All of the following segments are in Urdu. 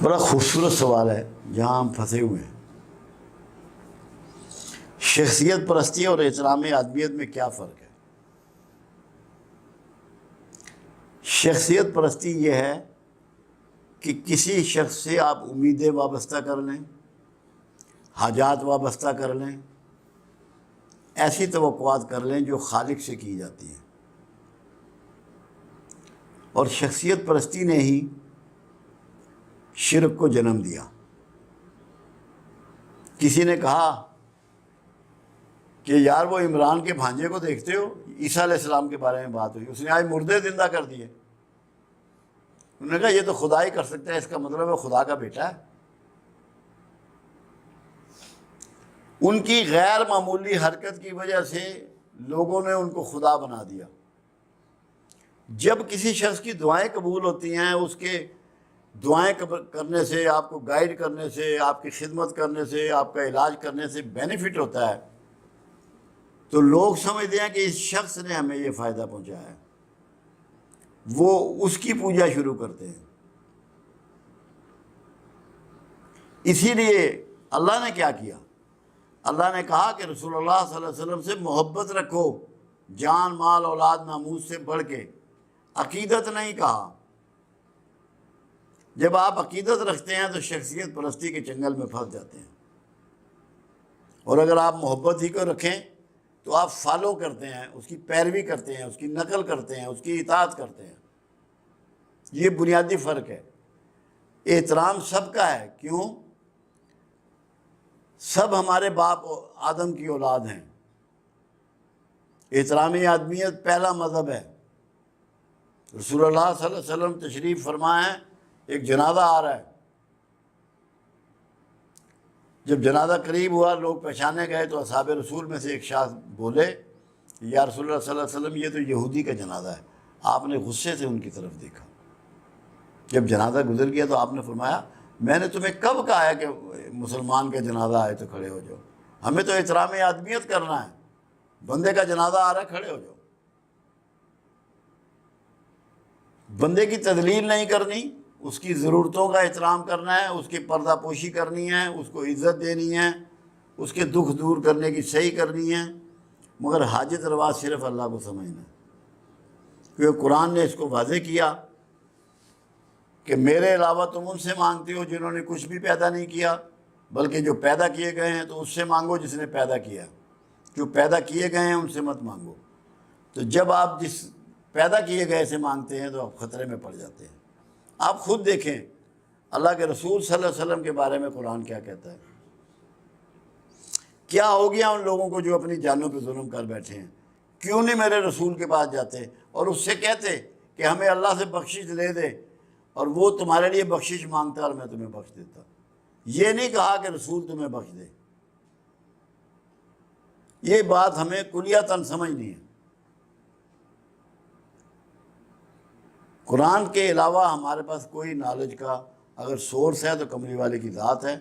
بڑا خوبصورت سوال ہے جہاں ہم پھنسے ہوئے ہیں۔ شخصیت پرستی اور احترام آدمیت میں کیا فرق ہے؟ شخصیت پرستی یہ ہے کہ کسی شخص سے آپ امیدیں وابستہ کر لیں، حاجات وابستہ کر لیں، ایسی توقعات کر لیں جو خالق سے کی جاتی ہیں۔ اور شخصیت پرستی نے ہی شرک کو جنم دیا۔ کسی نے کہا کہ یار وہ عمران کے بھانجے کو دیکھتے ہو؟ عیسیٰ علیہ السلام کے بارے میں بات ہوئی، اس نے آج مردے زندہ کر دیے۔ انہوں نے کہا یہ تو خدا ہی کر سکتا ہے، اس کا مطلب ہے خدا کا بیٹا ہے۔ ان کی غیر معمولی حرکت کی وجہ سے لوگوں نے ان کو خدا بنا دیا۔ جب کسی شخص کی دعائیں قبول ہوتی ہیں، اس کے دعائیں کرنے سے، آپ کو گائیڈ کرنے سے، آپ کی خدمت کرنے سے، آپ کا علاج کرنے سے بینیفٹ ہوتا ہے، تو لوگ سمجھتے ہیں کہ اس شخص نے ہمیں یہ فائدہ پہنچایا ہے، وہ اس کی پوجا شروع کرتے ہیں۔ اسی لیے اللہ نے کیا کیا؟ اللہ نے کہا کہ رسول اللہ صلی اللہ علیہ وسلم سے محبت رکھو، جان مال اولاد ناموس سے بڑھ کے۔ عقیدت نہیں کہا۔ جب آپ عقیدت رکھتے ہیں تو شخصیت پرستی کے چنگل میں پھنس جاتے ہیں، اور اگر آپ محبت ہی کو رکھیں تو آپ فالو کرتے ہیں، اس کی پیروی کرتے ہیں، اس کی نقل کرتے ہیں، اس کی اطاعت کرتے ہیں۔ یہ بنیادی فرق ہے۔ احترام سب کا ہے، کیوں؟ سب ہمارے باپ آدم کی اولاد ہیں۔ احترام آدمیت پہلا مذہب ہے۔ رسول اللہ صلی اللہ علیہ وسلم تشریف فرمائے ہیں، ایک جنازہ آ رہا ہے۔ جب جنازہ قریب ہوا، لوگ پہچانے گئے تو اصحاب رسول میں سے ایک شخص بولے، یا رسول اللہ صلی اللہ علیہ وسلم یہ تو یہودی کا جنازہ ہے۔ آپ نے غصے سے ان کی طرف دیکھا۔ جب جنازہ گزر گیا تو آپ نے فرمایا، میں نے تمہیں کب کہا ہے کہ مسلمان کا جنازہ آئے تو کھڑے ہو جاؤ؟ ہمیں تو احترام آدمیت کرنا ہے۔ بندے کا جنازہ آ رہا ہے، کھڑے ہو جاؤ۔ بندے کی تذلیل نہیں کرنی، اس کی ضرورتوں کا احترام کرنا ہے، اس کی پردہ پوشی کرنی ہے، اس کو عزت دینی ہے، اس کے دکھ دور کرنے کی صحیح کرنی ہے، مگر حاجت روا صرف اللہ کو سمجھنا ہے۔ کیونکہ قرآن نے اس کو واضح کیا کہ میرے علاوہ تم ان سے مانگتے ہو جنہوں نے کچھ بھی پیدا نہیں کیا، بلکہ جو پیدا کیے گئے ہیں تو اس سے مانگو جس نے پیدا کیا۔ جو پیدا کیے گئے ہیں ان سے مت مانگو۔ تو جب آپ جس پیدا کیے گئے سے مانگتے ہیں تو آپ خطرے میں پڑ جاتے ہیں۔ آپ خود دیکھیں اللہ کے رسول صلی اللہ علیہ وسلم کے بارے میں قرآن کیا کہتا ہے۔ کیا ہو گیا ان لوگوں کو جو اپنی جانوں پہ ظلم کر بیٹھے ہیں؟ کیوں نہیں میرے رسول کے پاس جاتے اور اس سے کہتے کہ ہمیں اللہ سے بخشش دے دے، اور وہ تمہارے لیے بخشش مانگتا اور میں تمہیں بخش دیتا۔ یہ نہیں کہا کہ رسول تمہیں بخش دے۔ یہ بات ہمیں کلیتاً سمجھنی ہے۔ قرآن کے علاوہ ہمارے پاس کوئی نالج کا اگر سورس ہے تو کملی والے کی ذات ہے،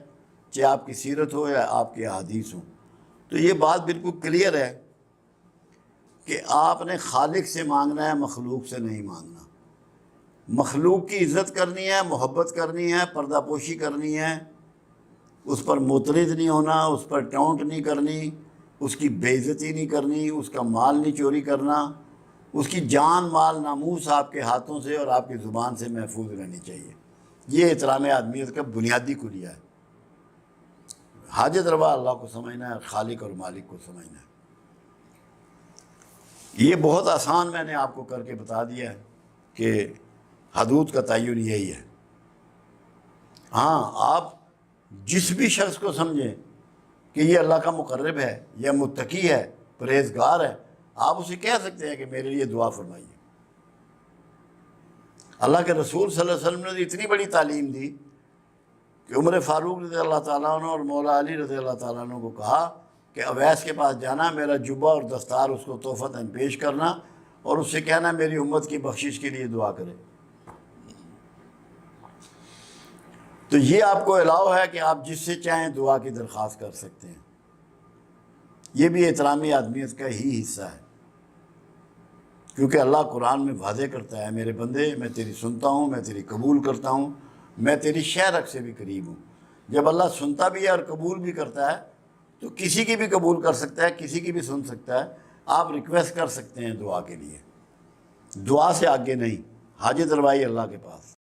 چاہے آپ کی سیرت ہو یا آپ کے احادیث ہوں۔ تو یہ بات بالکل کلیئر ہے کہ آپ نے خالق سے مانگنا ہے، مخلوق سے نہیں مانگنا۔ مخلوق کی عزت کرنی ہے، محبت کرنی ہے، پردہ پوشی کرنی ہے، اس پر معترض نہیں ہونا، اس پر ٹونٹ نہیں کرنی، اس کی بے عزتی نہیں کرنی، اس کا مال نہیں چوری کرنا، اس کی جان مال ناموس آپ کے ہاتھوں سے اور آپ کی زبان سے محفوظ رہنی چاہیے۔ یہ احترام آدمیت کا بنیادی کلیہ ہے۔ حاجت روا اللہ کو سمجھنا ہے، خالق اور مالک کو سمجھنا ہے۔ یہ بہت آسان میں نے آپ کو کر کے بتا دیا ہے کہ حدود کا تعین یہی ہے۔ ہاں، آپ جس بھی شخص کو سمجھیں کہ یہ اللہ کا مقرب ہے یا متقی ہے، پرہیزگار ہے، آپ اسے کہہ سکتے ہیں کہ میرے لیے دعا فرمائیے۔ اللہ کے رسول صلی اللہ علیہ وسلم نے اتنی بڑی تعلیم دی کہ عمر فاروق رضی اللہ تعالیٰ عنہ اور مولا علی رضی اللہ تعالیٰ عنہ کو کہا کہ اویس کے پاس جانا، میرا جبہ اور دستار اس کو تحفتاً پیش کرنا اور اس سے کہنا میری امت کی بخشش کے لیے دعا کرے۔ تو یہ آپ کو الاؤ ہے کہ آپ جس سے چاہیں دعا کی درخواست کر سکتے ہیں۔ یہ بھی احترامی آدمیت کا ہی حصہ ہے، کیونکہ اللہ قرآن میں واضح کرتا ہے، میرے بندے میں تیری سنتا ہوں، میں تیری قبول کرتا ہوں، میں تیری شہرک سے بھی قریب ہوں۔ جب اللہ سنتا بھی ہے اور قبول بھی کرتا ہے تو کسی کی بھی قبول کر سکتا ہے، کسی کی بھی سن سکتا ہے۔ آپ ریکویسٹ کر سکتے ہیں دعا کے لیے، دعا سے آگے نہیں، حاجت روائی اللہ کے پاس۔